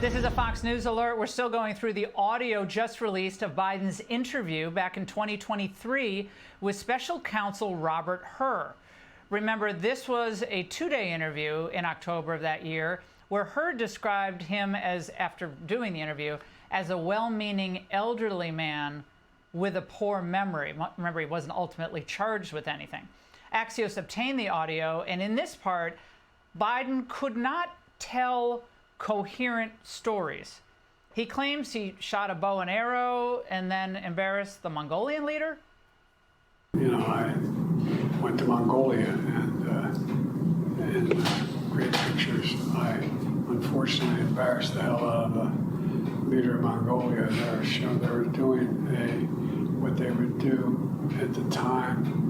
This is a Fox News alert. We're still going through the audio just released of Biden's interview back in 2023 with Special Counsel Robert Hur. Remember, this was a two-day interview in October of that year where Hur described him as, after doing the interview, as a well-meaning elderly man with a poor memory. Remember, he wasn't ultimately charged with anything. Axios obtained the audio, and in this part, Biden could not tell coherent stories. He claims he shot a bow and arrow and then embarrassed the Mongolian leader. You know, I went to Mongolia and great pictures. I unfortunately embarrassed the hell out of the leader of Mongolia. They were doing what they would do at the time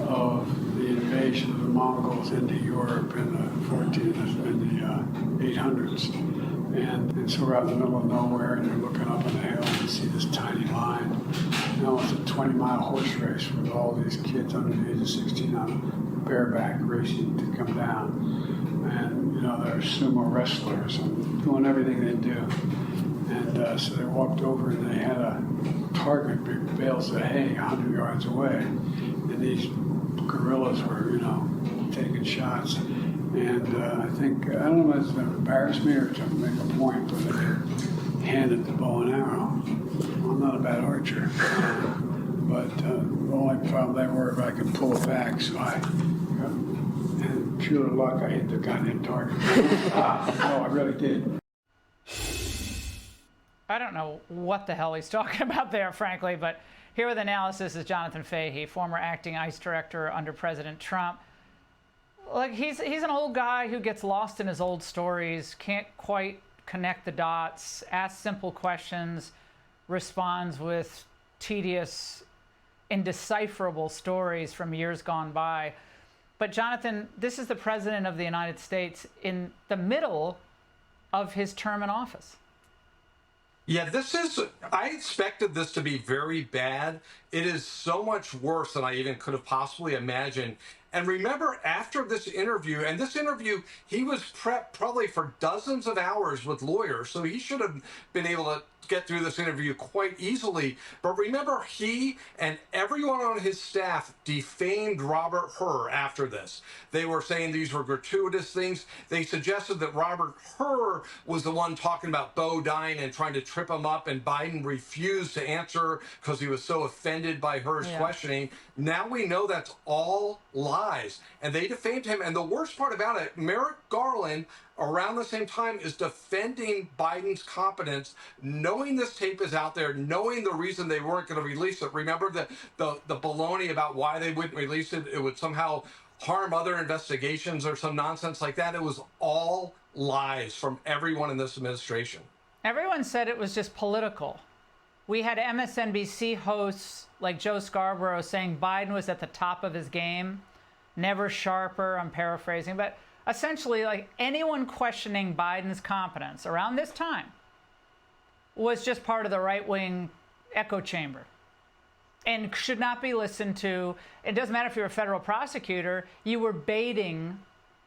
of the invasion of the Mongols into Europe in the 800s. And so we're out in the middle of nowhere, and you're looking up on the hill and you see this tiny line. You know, it's a 20-mile horse race with all these kids under the age of 16 on bareback racing to come down. And, you know, they're sumo wrestlers and doing everything they do. And so they walked over and they had a target, big bales of hay 100 yards away. And these guerrillas were, you know, taking shots. And I don't know if it's going to embarrass me or to make a point, but they handed the bow and arrow. I'm not a bad archer. But the only problem they were if I could pull it back, so and pure luck, I hit the goddamn target. No, I really did. I don't know what the hell he's talking about there, frankly, but here with analysis is Jonathan Fahey, former acting ICE director under President Trump. Like, he's an old guy who gets lost in his old stories, can't quite connect the dots, asks simple questions, responds with tedious, indecipherable stories from years gone by. But Jonathan, this is the President of the United States in the middle of his term in office. Yeah, I expected this to be very bad. It is so much worse than I even could have possibly imagined. And remember, after this interview, he was prepped probably for dozens of hours with lawyers, so he should have been able to get through this interview quite easily. But remember, he and everyone on his staff defamed Robert Hur after this. They were saying these were gratuitous things. They suggested that Robert Hur was the one talking about Bo dying and trying to trip him up, and Biden refused to answer because he was so offended by Hur's questioning. Now we know that's all lies, and they defamed him. And the worst part about it, Merrick Garland, around the same time, is defending Biden's competence, knowing this tape is out there, knowing the reason they weren't going to release it. Remember the baloney about why they wouldn't release it? It would somehow harm other investigations or some nonsense like that. It was all lies from everyone in this administration. Everyone said it was just political. We had MSNBC hosts like Joe Scarborough saying Biden was at the top of his game, never sharper, I'm paraphrasing, but essentially, like, anyone questioning Biden's competence around this time was just part of the right-wing echo chamber and should not be listened to. It doesn't matter if you're a federal prosecutor, you were baiting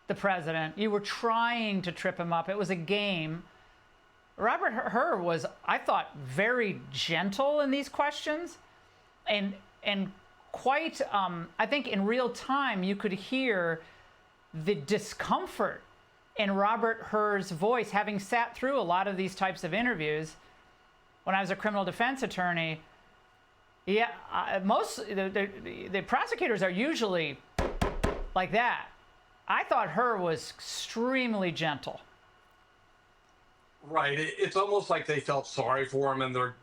the president. You were trying to trip him up. It was a game. Robert Hur was, I thought, very gentle in these questions and quite, I think in real time, you could hear the discomfort in Robert Hur's voice, having sat through a lot of these types of interviews. When I was a criminal defense attorney, the prosecutors are usually like that. I thought Hur was extremely gentle. Right. It's almost like they felt sorry for him, and they're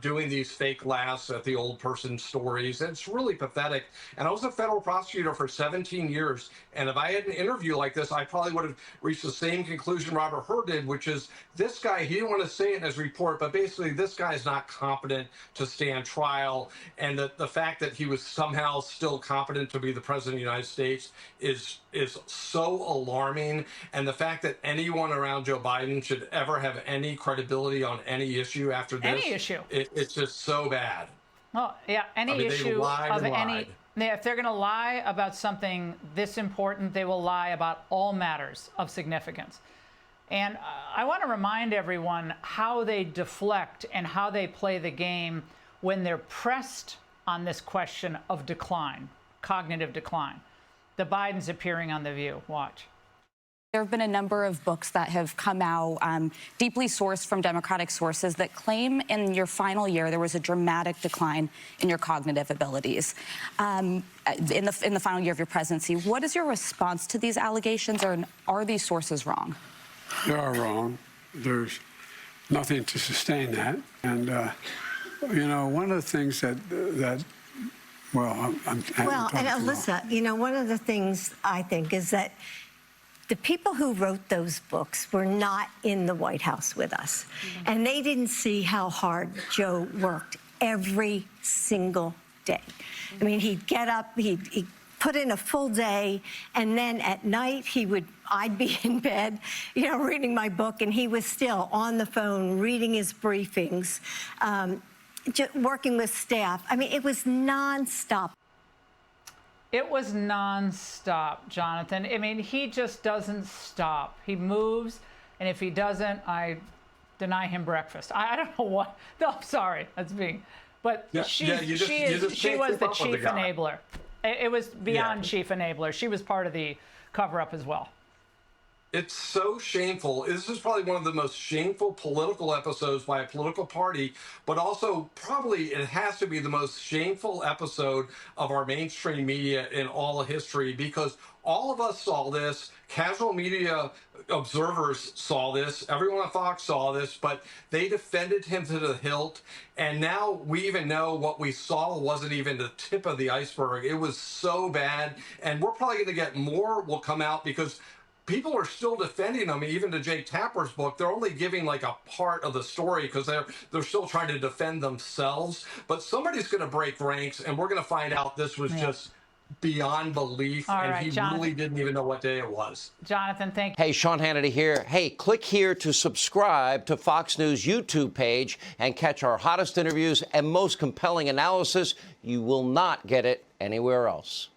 doing these fake laughs at the old person stories. It's really pathetic. And I was a federal prosecutor for 17 years, and if I had an interview like this, I probably would have reached the same conclusion Robert Hur did, which is this guy, he didn't want to say it in his report, but basically this guy is not competent to stand trial. And the fact that he was somehow still competent to be the president of the United States is so alarming. And the fact that anyone around Joe Biden should ever have any credibility on any issue after this. Any issue. It's just so bad. Well, yeah, any issue of any. If they're going to lie about something this important, they will lie about all matters of significance. And I want to remind everyone how they deflect and how they play the game when they're pressed on this question of decline, cognitive decline. The Bidens appearing on The View. Watch. There have been a number of books that have come out, deeply sourced from Democratic sources, that claim in your final year there was a dramatic decline in your cognitive abilities in the final year of your presidency. What is your response to these allegations, or are these sources wrong? They are wrong. There's nothing to sustain that. And, you know, one of the things and Alyssa, you know, one of the things I think is that the people who wrote those books were not in the White House with us. Mm-hmm. And they didn't see how hard Joe worked every single day. Mm-hmm. I mean, he'd get up, he'd put in a full day, and then at night I'd be in bed, you know, reading my book, and he was still on the phone reading his briefings, working with staff. I mean, it was nonstop. It was nonstop, Jonathan. I mean, he just doesn't stop. He moves, and if he doesn't, I deny him breakfast. I don't know what. No, I'm sorry. That's being. But she was the chief enabler. It was beyond chief enabler. She was part of the cover-up as well. It's so shameful. This is probably one of the most shameful political episodes by a political party, but also probably it has to be the most shameful episode of our mainstream media in all of history, because all of us saw this. Casual media observers saw this. Everyone on Fox saw this, but they defended him to the hilt. And now we even know what we saw wasn't even the tip of the iceberg. It was so bad. And we're probably going to get more will come out, because people are still defending them. Even to Jake Tapper's book, they're only giving like a part of the story because they're still trying to defend themselves. But somebody's going to break ranks, and we're going to find out this was just beyond belief, and he really didn't even know what day it was. Jonathan, thank you. Hey, Sean Hannity here. Hey, click here to subscribe to Fox News YouTube page and catch our hottest interviews and most compelling analysis. You will not get it anywhere else.